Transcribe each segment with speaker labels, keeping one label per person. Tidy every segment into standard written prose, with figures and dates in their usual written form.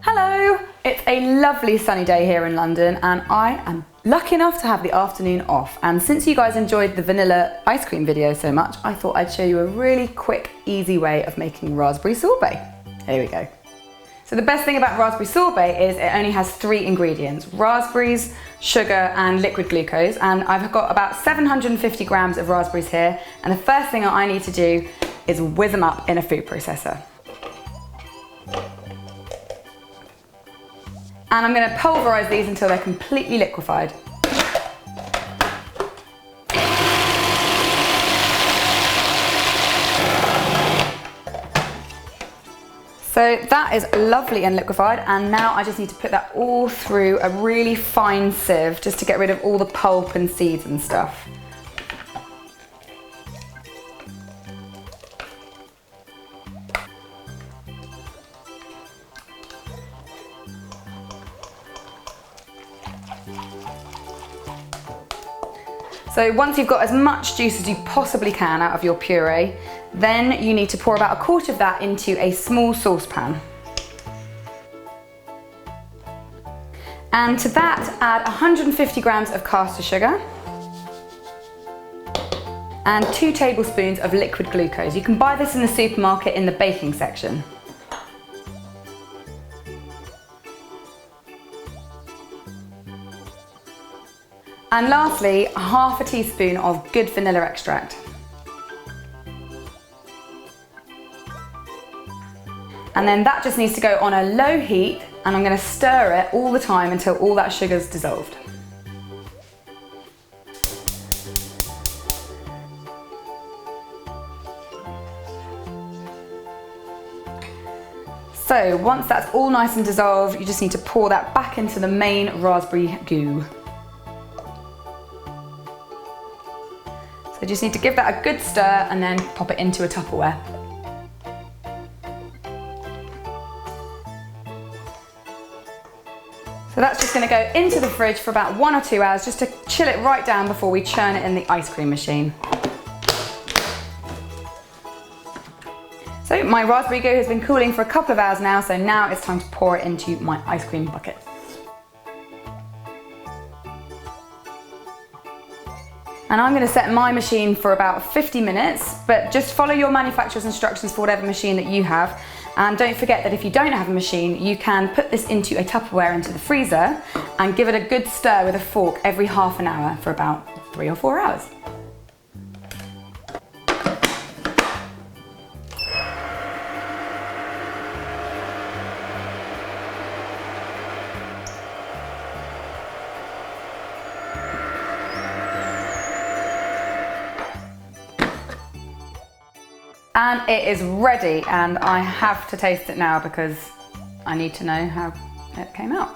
Speaker 1: Hello! It's a lovely sunny day here in London and I am lucky enough to have the afternoon off, and since you guys enjoyed the vanilla ice cream video so much, I thought I'd show you a really quick, easy way of making raspberry sorbet. Here we go. So the best thing about raspberry sorbet is it only has 3 ingredients: raspberries, sugar and liquid glucose, and I've got about 750 grams of raspberries here, and the first thing I need to do is whiz them up in a food processor. And I'm going to pulverise these until they're completely liquefied. So that is lovely and liquefied, and now I just need to put that all through a really fine sieve just to get rid of all the pulp and seeds and stuff. So once you've got as much juice as you possibly can out of your puree, then you need to pour about 1/4 of that into a small saucepan. And to that, add 150 grams of caster sugar and 2 tablespoons of liquid glucose. You can buy this in the supermarket in the baking section. And lastly, 1/2 teaspoon of good vanilla extract. And then that just needs to go on a low heat, and I'm going to stir it all the time until all that sugar's dissolved. So once that's all nice and dissolved, you just need to pour that back into the main raspberry goo. So just need to give that a good stir and then pop it into a Tupperware. So that's just going to go into the fridge for about 1 or 2 hours just to chill it right down before we churn it in the ice cream machine. So my raspberry goo has been cooling for a couple of hours now, so now it's time to pour it into my ice cream bucket. And I'm going to set my machine for about 50 minutes, but just follow your manufacturer's instructions for whatever machine that you have. And don't forget that if you don't have a machine, you can put this into a Tupperware into the freezer and give it a good stir with a fork every half an hour for about 3 or 4 hours. And it is ready, and I have to taste it now because I need to know how it came out.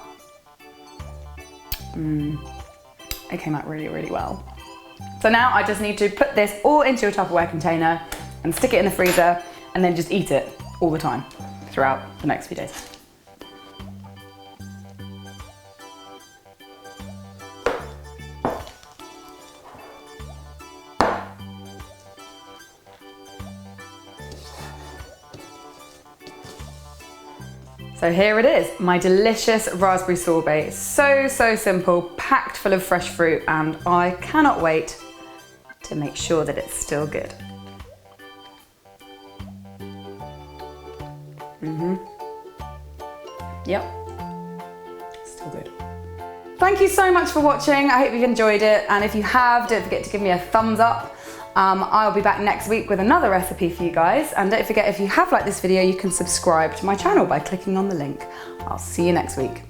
Speaker 1: It came out really, really well. So now I just need to put this all into a Tupperware container and stick it in the freezer and then just eat it all the time throughout the next few days. So here it is, my delicious raspberry sorbet. So simple, packed full of fresh fruit, and I cannot wait to make sure that it's still good. Yep, still good. Thank you so much for watching. I hope you've enjoyed it, and if you have, don't forget to give me a thumbs up. I'll be back next week with another recipe for you guys, and don't forget, if you have liked this video, you can subscribe to my channel by clicking on the link. I'll see you next week.